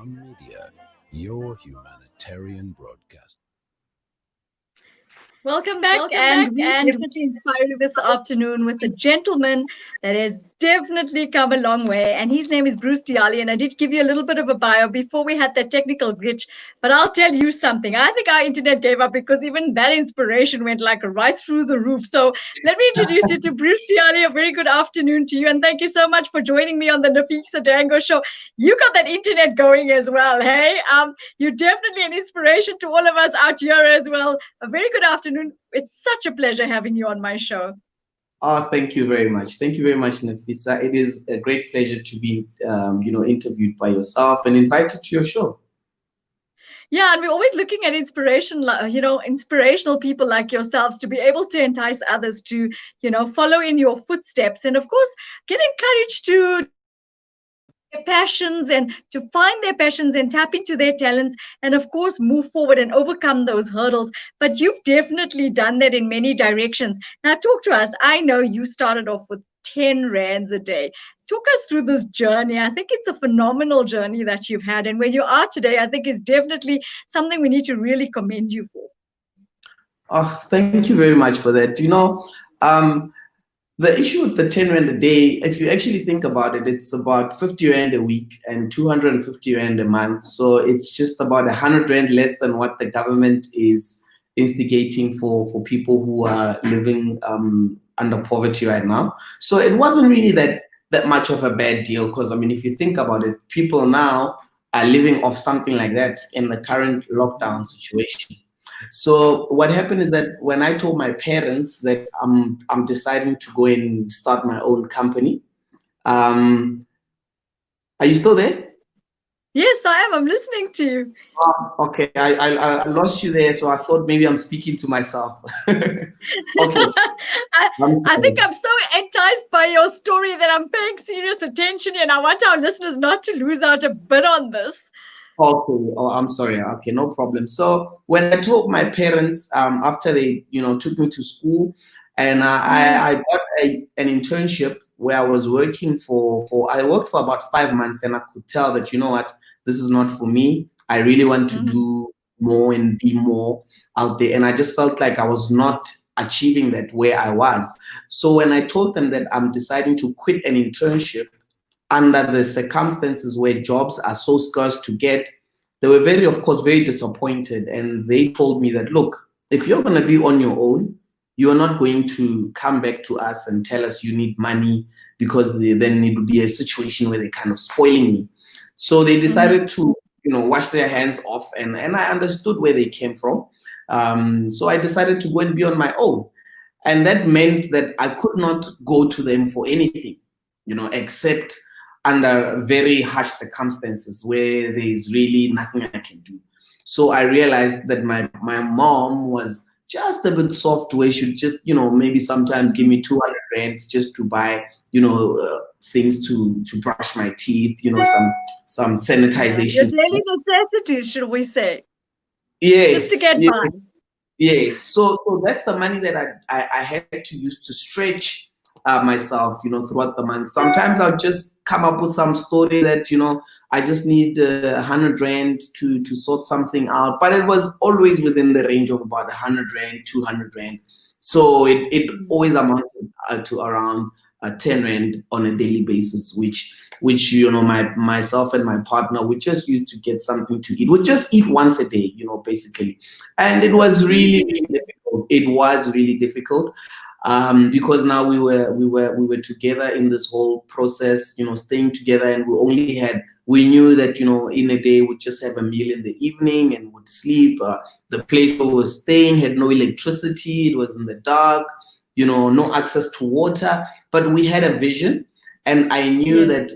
Media, your humanitarian broadcast. Welcome back, and we definitely inspire you this afternoon with a gentleman that has definitely come a long way, and his name is Bruce Diale. And I did give you a little bit of a bio before we had that technical glitch, but I'll tell you something. I think our internet gave up because even that inspiration went like right through the roof. So let me introduce you to Bruce Diale. A very good afternoon to you, and thank you so much for joining me on the Nafeesa Dangor show. You got that internet going as well, hey? You're definitely an inspiration to all of us out here as well. A very good afternoon. It's such a pleasure having you on my show. Oh, thank you very much. Thank you very much, Nafeesa. It is a great pleasure to be, interviewed by yourself and invited to your show. Yeah, and we're always looking at inspirational people like yourselves to be able to entice others to, follow in your footsteps, and of course, get encouraged to their passions and to find their passions and tap into their talents, and of course move forward and overcome those hurdles. But you've definitely done that in many directions. Now talk to us. I know you started off with 10 rands a day. Talk us through this journey. I think it's a phenomenal journey that you've had, and where you are today, I think is definitely something we need to really commend you for. Oh, thank you very much for that. The issue with the 10 Rand a day, if you actually think about it, it's about 50 Rand a week and 250 Rand a month. So it's just about 100 Rand less than what the government is instigating for people who are living under poverty right now. So it wasn't really that much of a bad deal, because if you think about it, people now are living off something like that in the current lockdown situation. So what happened is that when I told my parents that I'm deciding to go and start my own company, are you still there? Yes, I am. I'm listening to you. Okay, I lost you there, so I thought maybe I'm speaking to myself. Okay. I think I'm so enticed by your story that I'm paying serious attention, and I want our listeners not to lose out a bit on this. Okay. Oh, I'm sorry. Okay, no problem. So when I told my parents, after they, took me to school, and I got an internship where I was working I worked for about 5 months, and I could tell that, this is not for me. I really want to do more and be more out there. And I just felt like I was not achieving that where I was. So when I told them that I'm deciding to quit an internship, under the circumstances where jobs are so scarce to get, they were of course, very disappointed. And they told me that, look, if you're going to be on your own, you're not going to come back to us and tell us you need money, because then it would be a situation where they're kind of spoiling me. So they decided to, wash their hands off. And I understood where they came from. So I decided to go and be on my own. And that meant that I could not go to them for anything, except under very harsh circumstances where there is really nothing I can do. So I realized that my mom was just a bit soft, where she should just, maybe sometimes give me 200 Rand just to buy, things to brush my teeth, some sanitization. Your daily necessities, should we say? Yes. Just to get by. Yes. So that's the money that I had to use to stretch myself, throughout the month. Sometimes I'll just come up with some story that, I just need 100 Rand to sort something out. But it was always within the range of about 100 Rand, 200 Rand. So it always amounted to around 10 Rand on a daily basis, which myself and my partner would just used to get something to eat. We'd just eat once a day, basically. And it was really, really difficult. It was really difficult. Because now we were together in this whole process, staying together, and we knew that, in a day we'd just have a meal in the evening and would sleep. The place where we were staying had no electricity. It was in the dark, no access to water, but we had a vision. And I knew that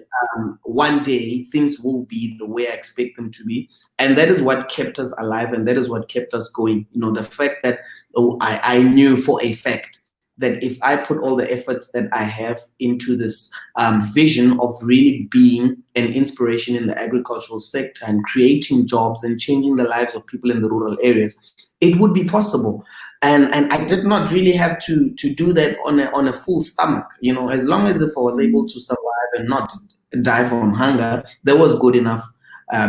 one day things will be the way I expect them to be. And that is what kept us alive, and that is what kept us going. The fact that I knew for a fact that if I put all the efforts that I have into this vision of really being an inspiration in the agricultural sector and creating jobs and changing the lives of people in the rural areas, it would be possible. And I did not really have to do that on a full stomach. As long as if I was able to survive and not die from hunger, that was good enough.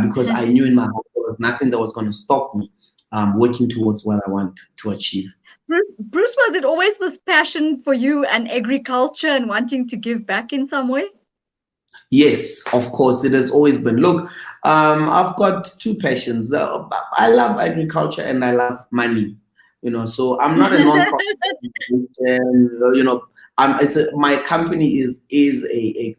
because I knew in my heart there was nothing that was going to stop me working towards what I want to achieve. Bruce, was it always this passion for you and agriculture and wanting to give back in some way? Yes, of course, it has always been. Look, I've got two passions. I love agriculture and I love money. So I'm not a non-profit organization, my company is a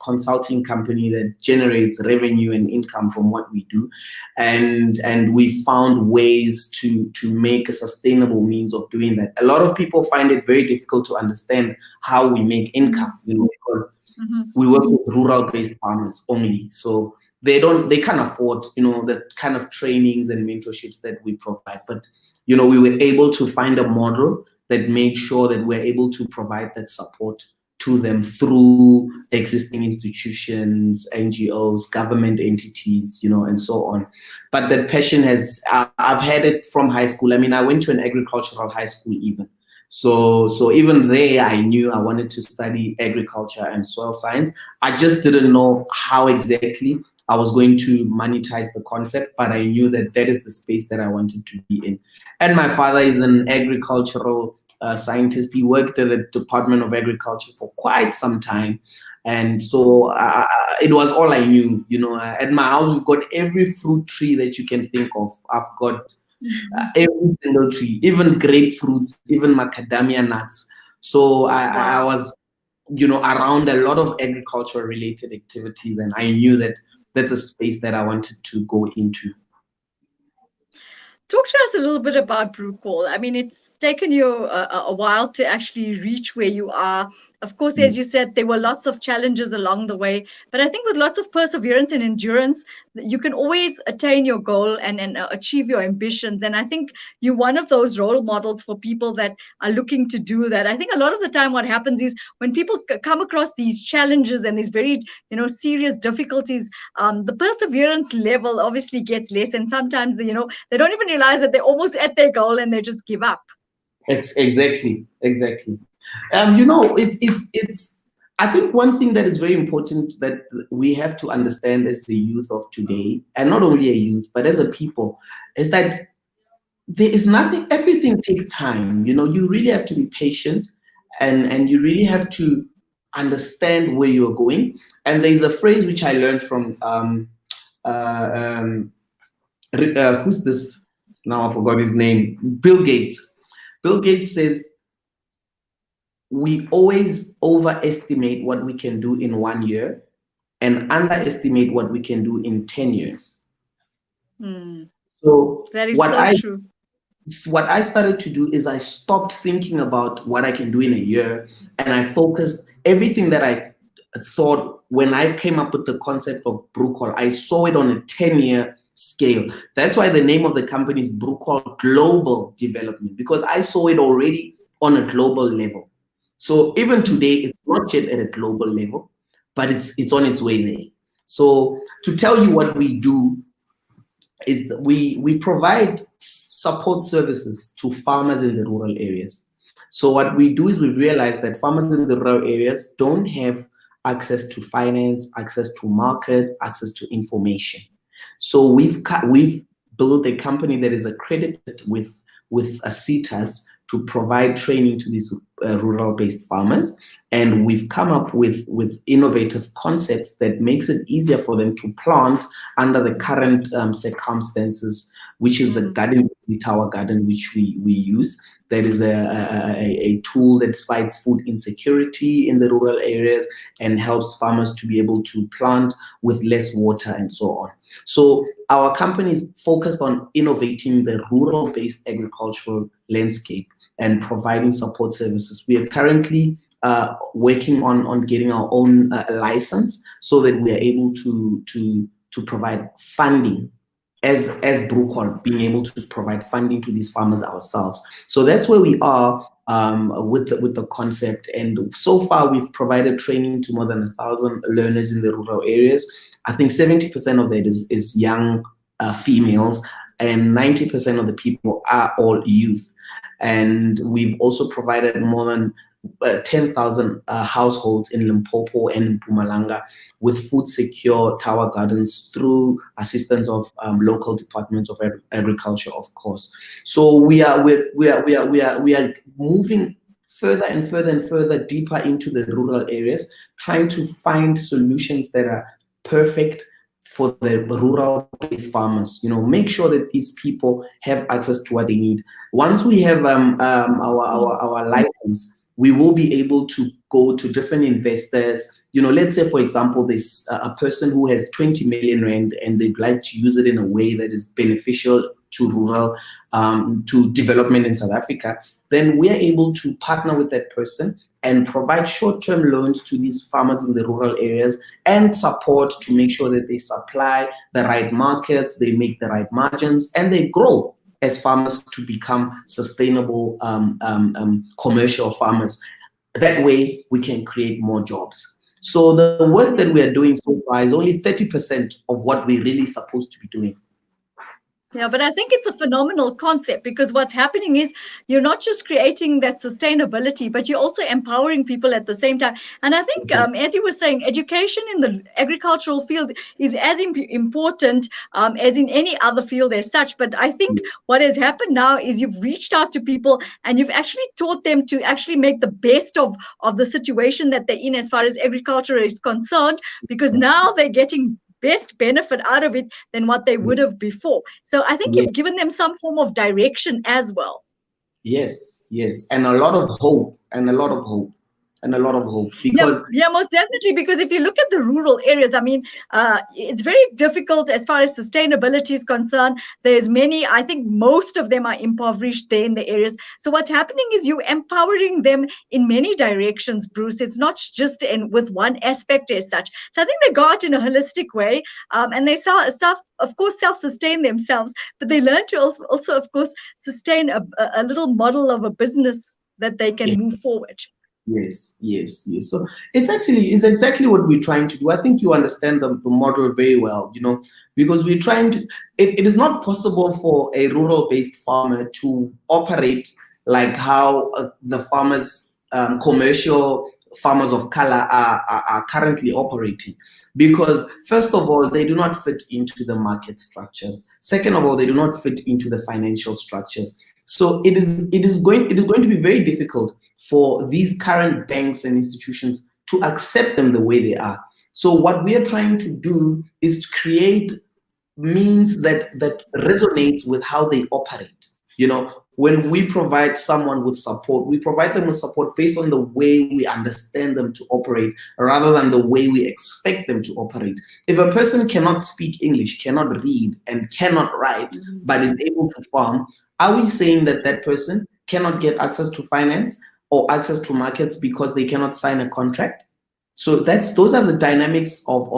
consulting company that generates revenue and income from what we do, and we found ways to make a sustainable means of doing that. A lot of people find it very difficult to understand how we make income, because we work with rural-based farmers only, so they can't afford the kind of trainings and mentorships that we provide. But we were able to find a model that made sure that we're able to provide that support to them through existing institutions, NGOs, government entities, and so on. But that passion I've had it from high school. I mean, I went to an agricultural high school even. So even there, I knew I wanted to study agriculture and soil science. I just didn't know how exactly I was going to monetize the concept, but I knew that is the space that I wanted to be in. And my father is an agricultural scientist. He worked at the Department of Agriculture for quite some time. And so it was all I knew. At my house, we've got every fruit tree that you can think of. I've got every single tree, even grapefruits, even macadamia nuts. So I was, around a lot of agriculture related activities, and I knew that that's a space that I wanted to go into. Talk to us a little bit about Brucol. I mean, it's taken you a while to actually reach where you are. Of course, as you said, there were lots of challenges along the way, but I think with lots of perseverance and endurance, you can always attain your goal and achieve your ambitions. And I think you're one of those role models for people that are looking to do that. I think a lot of the time what happens is when people come across these challenges and these very, serious difficulties, the perseverance level obviously gets less. And sometimes, they don't even realize that they're almost at their goal and they just give up. Exactly. It's I think one thing that is very important that we have to understand as the youth of today, and not only a youth, but as a people, is that there is nothing, everything takes time. You really have to be patient and you really have to understand where you're going. And there's a phrase which I learned from who's this? Now I forgot his name. Bill Gates. Bill Gates says, we always overestimate what we can do in 1 year and underestimate what we can do in 10 years. So that is so true. What I started to do is I stopped thinking about what I can do in a year, and I focused everything that I thought when I came up with the concept of Brucol. I saw it on a 10-year scale. That's why the name of the company is Brucol Global Development, because I saw it already on a global level. So even today, it's not yet at a global level, but it's on its way there. So to tell you what we do is that we provide support services to farmers in the rural areas. So what we do is we realize that farmers in the rural areas don't have access to finance, access to markets, access to information. So we've built a company that is accredited with CETAs to provide training to these rural-based farmers, and we've come up with innovative concepts that makes it easier for them to plant under the current circumstances, which is the garden, the tower garden, which we use. That is a tool that fights food insecurity in the rural areas and helps farmers to be able to plant with less water and so on. So our company is focused on innovating the rural-based agricultural landscape and providing support services. We are currently working on getting our own license so that we are able to provide funding as Brucol, being able to provide funding to these farmers ourselves. So that's where we are with the concept. And so far, we've provided training to more than 1,000 learners in the rural areas. I think 70% of that is young females, and 90% of the people are all youth. And we've also provided more than 10,000 households in Limpopo and in Mpumalanga with food secure tower gardens through assistance of local departments of agriculture, of course. So we are moving further and further and further deeper into the rural areas, trying to find solutions that are perfect for the rural-based farmers. Make sure that these people have access to what they need. Once we have our license, we will be able to go to different investors. Let's say, for example, there's a person who has 20 million rand and they'd like to use it in a way that is beneficial to rural, to development in South Africa. Then we are able to partner with that person and provide short-term loans to these farmers in the rural areas and support to make sure that they supply the right markets, they make the right margins, and they grow as farmers to become sustainable commercial farmers. That way, we can create more jobs. So the work that we are doing so far is only 30% of what we're really supposed to be doing. Yeah, but I think it's a phenomenal concept, because what's happening is you're not just creating that sustainability, but you're also empowering people at the same time. And I think, as you were saying, education in the agricultural field is as important as in any other field as such. But I think what has happened now is you've reached out to people and you've actually taught them to actually make the best of the situation that they're in as far as agriculture is concerned, because now they're getting best benefit out of it than what they would have before. So I think you've given them some form of direction as well. Yes, and a lot of hope, because yeah, most definitely, because if you look at the rural areas, I mean, it's very difficult as far as sustainability is concerned. There's many, I think most of them are impoverished there in the areas. So what's happening is you empowering them in many directions, Bruce. It's not just with one aspect as such. So I think they go out in a holistic way, and they of course self-sustain themselves, but they learn to also of course sustain a little model of a business that they can move forward. Yes. So it's exactly what we're trying to do. I think you understand the model very well, because we're trying to, it is not possible for a rural-based farmer to operate like how the farmers, commercial farmers of color are currently operating. Because first of all, they do not fit into the market structures. Second of all, they do not fit into the financial structures. So it is going to be very difficult for these current banks and institutions to accept them the way they are. So what we are trying to do is to create means that resonates with how they operate. When we provide someone with support, we provide them with support based on the way we understand them to operate rather than the way we expect them to operate. If a person cannot speak English, cannot read, and cannot write, but is able to farm, are we saying that that person cannot get access to finance or access to markets because they cannot sign a contract? So those are the dynamics of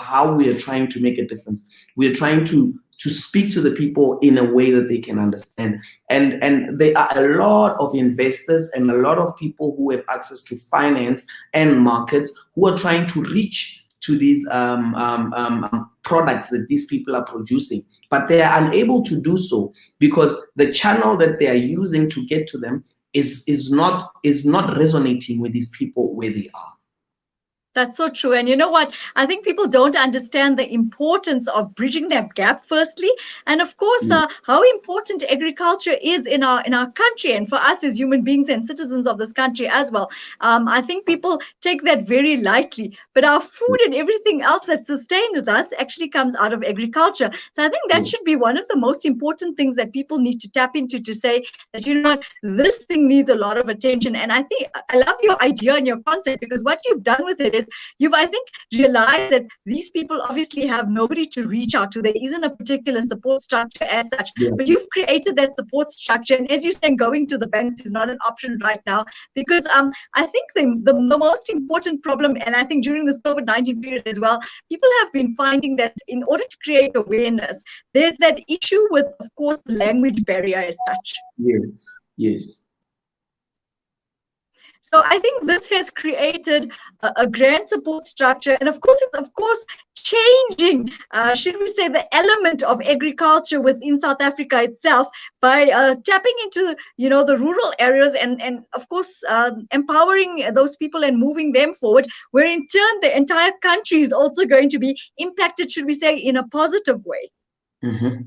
how we are trying to make a difference. We are trying to speak to the people in a way that they can understand. And there are a lot of investors and a lot of people who have access to finance and markets who are trying to reach to these products that these people are producing. But they are unable to do so because the channel that they are using to get to them is not resonating with these people where they are. That's so true. And you know what? I think people don't understand the importance of bridging that gap, firstly. And of course, how important agriculture is in our country and for us as human beings and citizens of this country as well. I think people take that very lightly. But our food and everything else that sustains us actually comes out of agriculture. So I think that should be one of the most important things that people need to tap into, to say that, this thing needs a lot of attention. And I think I love your idea and your concept, because what you've done with it is you've, I think, realized that these people obviously have nobody to reach out to. There isn't a particular support structure as such, but you've created that support structure. And as you're saying, going to the banks is not an option right now, because I think the most important problem, and I think during this COVID-19 period as well, people have been finding that in order to create awareness, there's that issue with, of course, the language barrier as such. Yes. So I think this has created a grand support structure, and of course, it's of course changing, should we say, the element of agriculture within South Africa itself by tapping into, you know, the rural areas, and of course empowering those people and moving them forward, where in turn the entire country is also going to be impacted, should we say, in a positive way. Mm-hmm.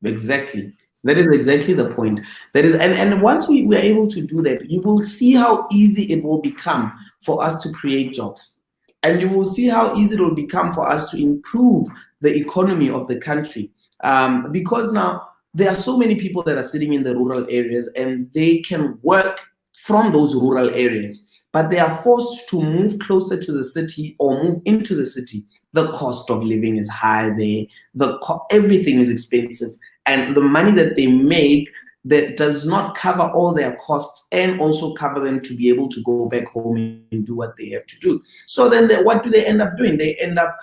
Exactly. That is exactly the point. That is, and once we are able to do that, you will see how easy it will become for us to create jobs. And you will see how easy it will become for us to improve the economy of the country. Because now there are so many people that are sitting in the rural areas and they can work from those rural areas, but they are forced to move closer to the city or move into the city. The cost of living is high there. Everything is expensive, and the money that they make that does not cover all their costs and also cover them to be able to go back home and do what they have to do. So then what do they end up doing? They end up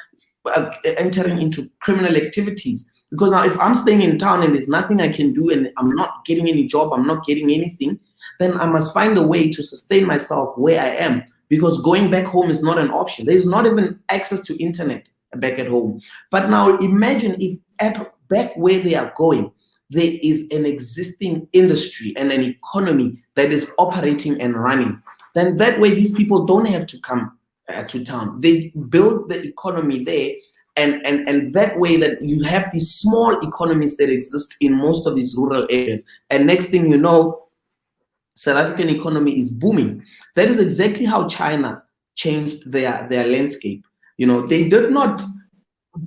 entering into criminal activities. Because now if I'm staying in town and there's nothing I can do and I'm not getting any job, I'm not getting anything, then I must find a way to sustain myself where I am, because going back home is not an option. There's not even access to internet back at home. But now imagine if back where they are going, there is an existing industry and an economy that is operating and running. Then that way these people don't have to come to town. They build the economy there, and that way that you have these small economies that exist in most of these rural areas. And next thing you know, South African economy is booming. That is exactly how China changed their landscape. You know, they did not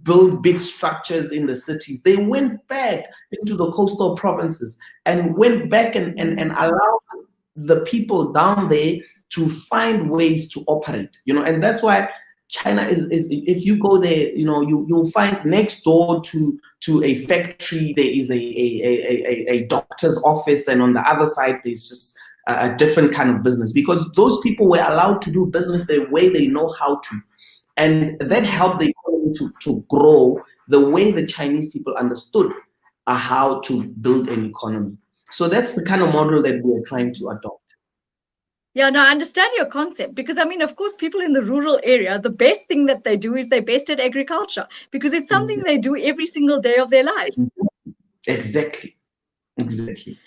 build big structures in the cities. They went back into the coastal provinces and went back and allowed the people down there to find ways to operate. You know, and that's why China is if you go there, you know, you'll find next door to a factory there is a doctor's office, and on the other side there's just a different kind of business, because those people were allowed to do business the way they know how to, and that helped the economy to grow the way the Chinese people understood how to build an economy. So that's the kind of model that we're trying to adopt. Yeah, no, I understand your concept, because I mean, of course, people in the rural area, the best thing that they do is they're best at agriculture, because it's something they do every single day of their lives. Exactly. Exactly.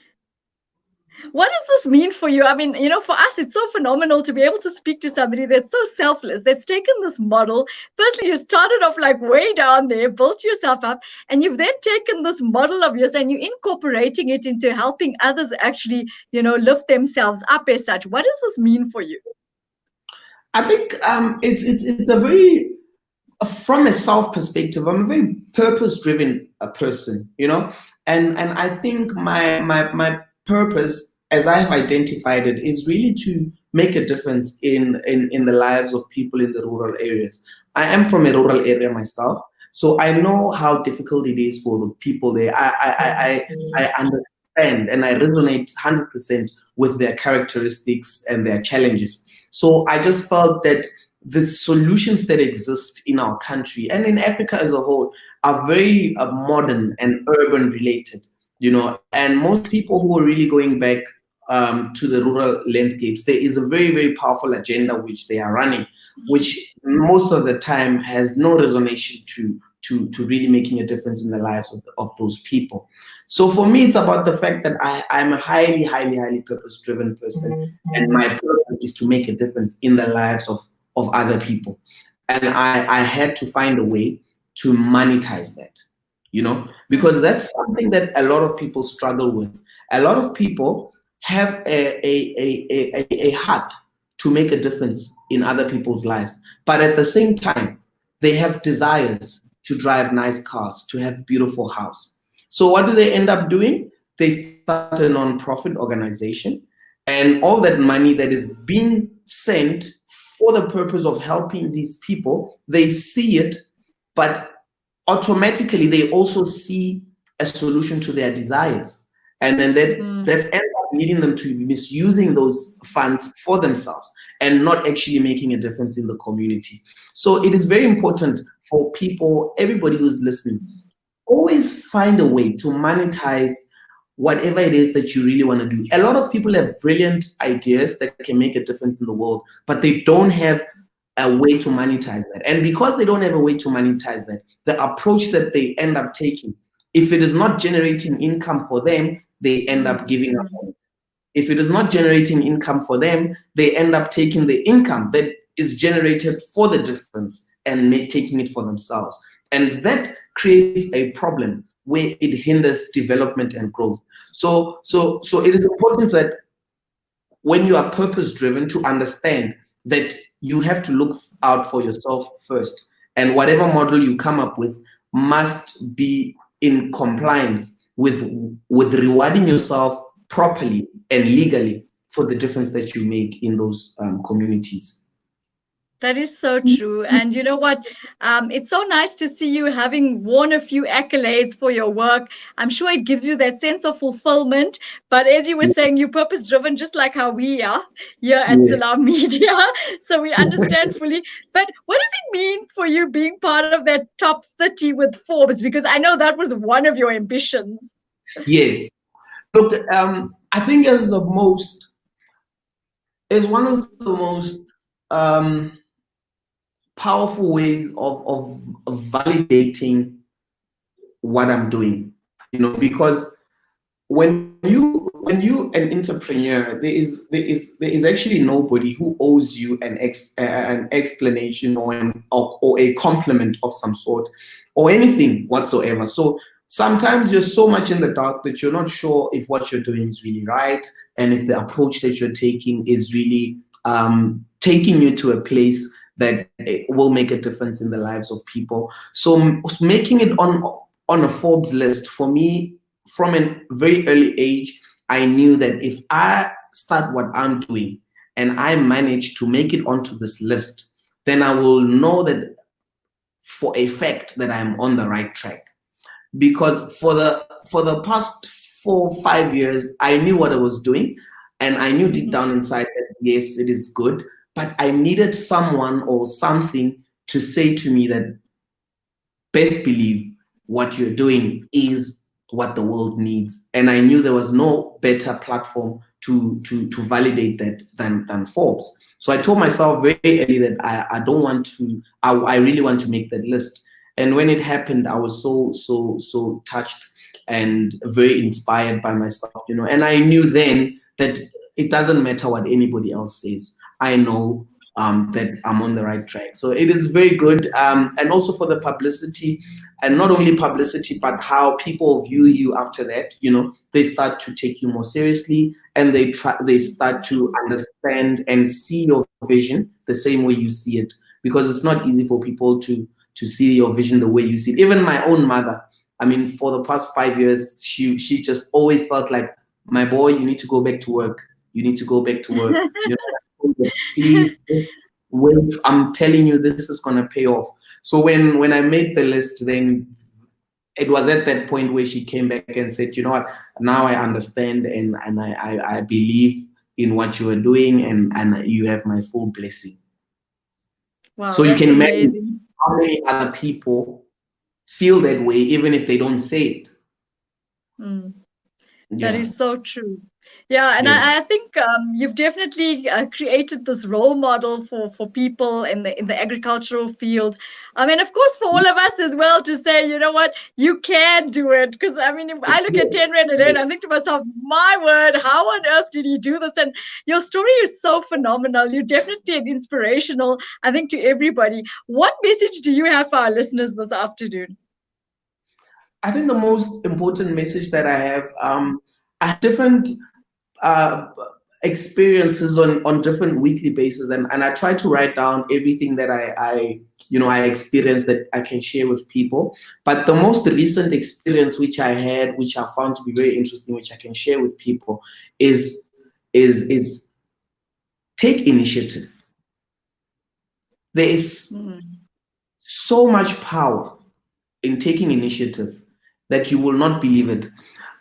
What does this mean for you? I mean, you know, for us, it's so phenomenal to be able to speak to somebody that's so selfless, that's taken this model. Firstly, you started off like way down there, built yourself up, and you've then taken this model of yours and you're incorporating it into helping others actually, you know, lift themselves up as such. What does this mean for you? I think it's a very, from a self perspective, I'm a very purpose-driven person, you know, and I think my purpose, as I have identified it, is really to make a difference in the lives of people in the rural areas. I am from a rural area myself, so I know how difficult it is for the people there. I understand and I resonate 100% with their characteristics and their challenges. So I just felt that the solutions that exist in our country and in Africa as a whole are very modern and urban related, you know, and most people who are really going back to the rural landscapes, there is a very, very powerful agenda which they are running, which most of the time has no resonation to really making a difference in the lives of those people. So for me, it's about the fact that I'm a highly, highly, highly purpose-driven person, and my purpose is to make a difference in the lives of other people. And I had to find a way to monetize that, you know, because that's something that a lot of people struggle with. A lot of people have a heart to make a difference in other people's lives, but at the same time, they have desires to drive nice cars, to have beautiful house. So what do they end up doing? They start a non-profit organization, and all that money that is being sent for the purpose of helping these people, they see it, but automatically they also see a solution to their desires. And then that ends up leading them to misusing those funds for themselves and not actually making a difference in the community. So it is very important for people, everybody who's listening, always find a way to monetize whatever it is that you really want to do. A lot of people have brilliant ideas that can make a difference in the world, but they don't have a way to monetize that. And because they don't have a way to monetize that, the approach that they end up taking, if it is not generating income for them, they end up giving up on it. If it is not generating income for them, they end up taking the income that is generated for the difference and taking it for themselves. And that creates a problem where it hinders development and growth. So it is important that when you are purpose-driven, to understand that you have to look out for yourself first. And whatever model you come up with must be in compliance with rewarding yourself properly and legally for the difference that you make in those communities. That is so true. And you know what? It's so nice to see you having won a few accolades for your work. I'm sure it gives you that sense of fulfillment. But as you were saying, you're purpose driven, just like how we are here at Salam Media. So we understand fully. But what does it mean for you being part of that top 30 with Forbes? Because I know that was one of your ambitions. Yes. Look, I think it's one of the most powerful ways of validating what I'm doing, because when you an entrepreneur, there is actually nobody who owes you an explanation or a compliment of some sort or anything whatsoever. So sometimes you're so much in the dark that you're not sure if what you're doing is really right and if the approach that you're taking is really taking you to a place that it will make a difference in the lives of people. So making it on a Forbes list, for me, from a very early age, I knew that if I start what I'm doing and I manage to make it onto this list, then I will know that for a fact that I'm on the right track. Because for the past 4 or 5 years, I knew what I was doing, and I knew deep down inside that yes, it is good. But I needed someone or something to say to me that best believe what you're doing is what the world needs. And I knew there was no better platform to validate that than Forbes. So I told myself very early that I really want to make that list. And when it happened, I was so touched and very inspired by myself, and I knew then that it doesn't matter what anybody else says. I know that I'm on the right track. So it is very good. And also for the publicity, and not only publicity, but how people view you after that, they start to take you more seriously, and they start to understand and see your vision the same way you see it, because it's not easy for people to see your vision the way you see it. Even my own mother, I mean, for the past 5 years, she just always felt like, my boy, you need to go back to work. You need to go back to work. Please wait. I'm telling you, this is gonna pay off. So when I made the list, then it was at that point where she came back and said, you know what, now I understand and I believe in what you are doing, and you have my full blessing. Wow, so you can imagine how many other people feel that way, even if they don't say it. That is so true. Yeah, and I think you've definitely created this role model for people in the agricultural field. I mean, of course, for all of us as well, to say, you know what, you can do it. Because I mean, I look at 10 Rand a day and I think to myself, my word, how on earth did you do this? And your story is so phenomenal. You're definitely inspirational, I think, to everybody. What message do you have for our listeners this afternoon? I think the most important message that I have different experiences on different weekly basis, and I try to write down everything that I experienced that I can share with people. But the most recent experience which I had, which I found to be very interesting, which I can share with people, is take initiative. There is so much power in taking initiative that you will not believe it.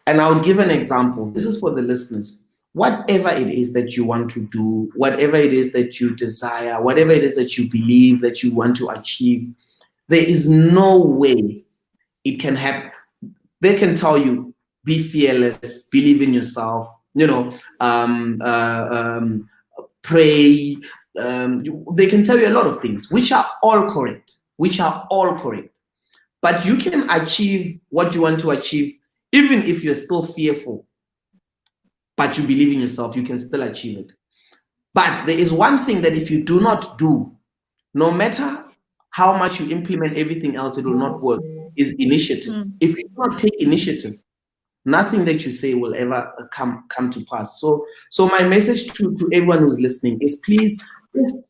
And I'll give an example. This is for the listeners. Whatever it is that you want to do, whatever it is that you desire, whatever it is that you believe that you want to achieve, there is no way it can happen. They can tell you be fearless, believe in yourself, pray. They can tell you a lot of things, which are all correct, But you can achieve what you want to achieve, even if you're still fearful, but you believe in yourself, you can still achieve it. But there is one thing that if you do not do, no matter how much you implement everything else, it will not work, is initiative. If you do not take initiative, nothing that you say will ever come to pass. So my message to everyone who's listening is please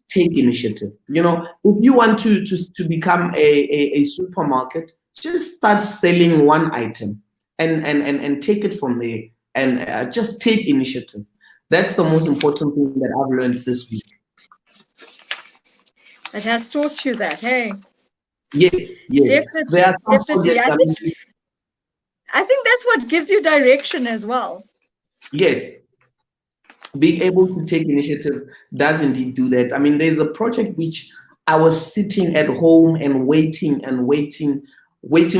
take initiative. If you want to become a supermarket, just start selling one item and take it from there, and just take initiative. That's the most important thing that I've learned this week. It has taught you that, hey? Yes. Definitely. There are some Definitely. I think that's what gives you direction as well. Yes. Being able to take initiative does indeed do that. I mean, there's a project which I was sitting at home and waiting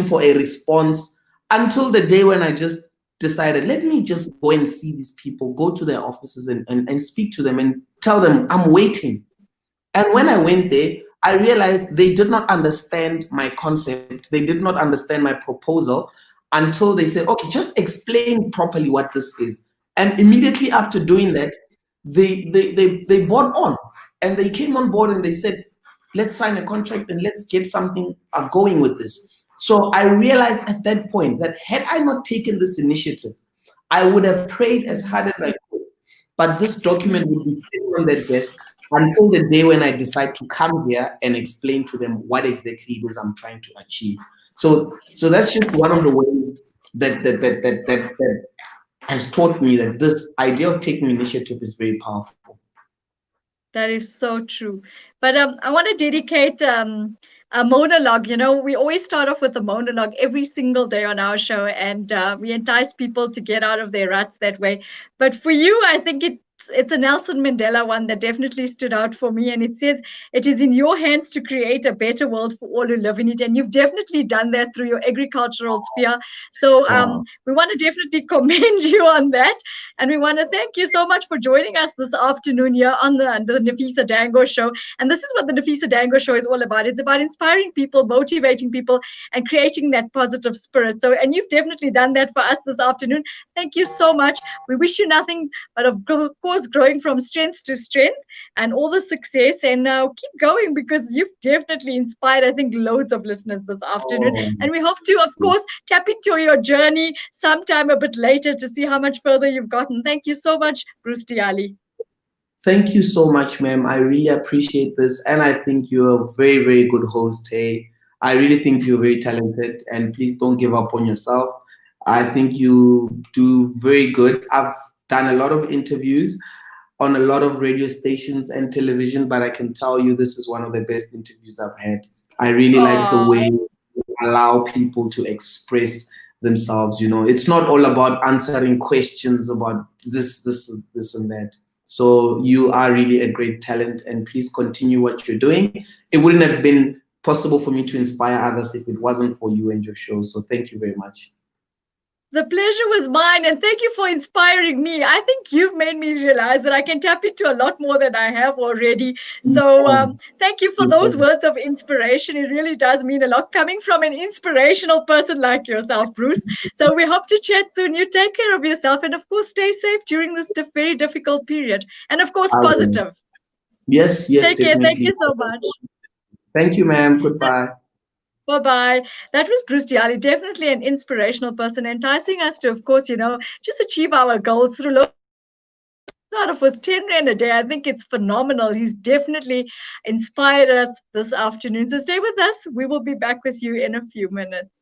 for a response until the day when I just decided, let me just go and see these people, go to their offices and speak to them and tell them I'm waiting. And when I went there, I realized they did not understand my concept. They did not understand my proposal until they said, okay, just explain properly what this is. And immediately after doing that, they bought on, and they came on board and they said, let's sign a contract and let's get something going with this. So I realized at that point that had I not taken this initiative, I would have prayed as hard as I could. But this document would be sitting on their desk until the day when I decide to come here and explain to them what exactly it is I'm trying to achieve. So that's just one of the ways that has taught me that this idea of taking initiative is very powerful. That is so true. But I want to dedicate a monologue. We always start off with a monologue every single day on our show, and we entice people to get out of their ruts that way. But for you, I think it's a Nelson Mandela one that definitely stood out for me. And it says, it is in your hands to create a better world for all who live in it. And you've definitely done that through your agricultural sphere. So we want to definitely commend you on that. And we want to thank you so much for joining us this afternoon here on the Nafeesa Dangor Show. And this is what the Nafeesa Dangor Show is all about. It's about inspiring people, motivating people, and creating that positive spirit. So, and you've definitely done that for us this afternoon. Thank you so much. We wish you nothing but, of course, growing from strength to strength and all the success, and keep going, because you've definitely inspired, I think, loads of listeners this afternoon. And we hope to, of course, tap into your journey sometime a bit later to see how much further you've gotten. Thank you so much, Bruce Diale. Thank you so much, ma'am. I really appreciate this, and I think you're a very, very good host. Hey, I really think you're very talented, and please don't give up on yourself. I think you do very good. I've done a lot of interviews on a lot of radio stations and television, but I can tell you this is one of the best interviews I've had. I really like the way you allow people to express themselves. It's not all about answering questions about this and that. So you are really a great talent, and please continue what you're doing. It wouldn't have been possible for me to inspire others if it wasn't for you and your show. So thank you very much. The pleasure was mine, and thank you for inspiring me. I think you've made me realize that I can tap into a lot more than I have already. So thank you for those words of inspiration. It really does mean a lot coming from an inspirational person like yourself, Bruce. So we hope to chat soon. You take care of yourself, and of course, stay safe during this very difficult period. And of course, positive. Yes, take definitely. care. Thank you so much. Thank you, ma'am. Goodbye. Bye-bye. That was Bruce Diale, definitely an inspirational person, enticing us to, of course, just achieve our goals through start off with 10 Rand a day. I think it's phenomenal. He's definitely inspired us this afternoon. So stay with us. We will be back with you in a few minutes.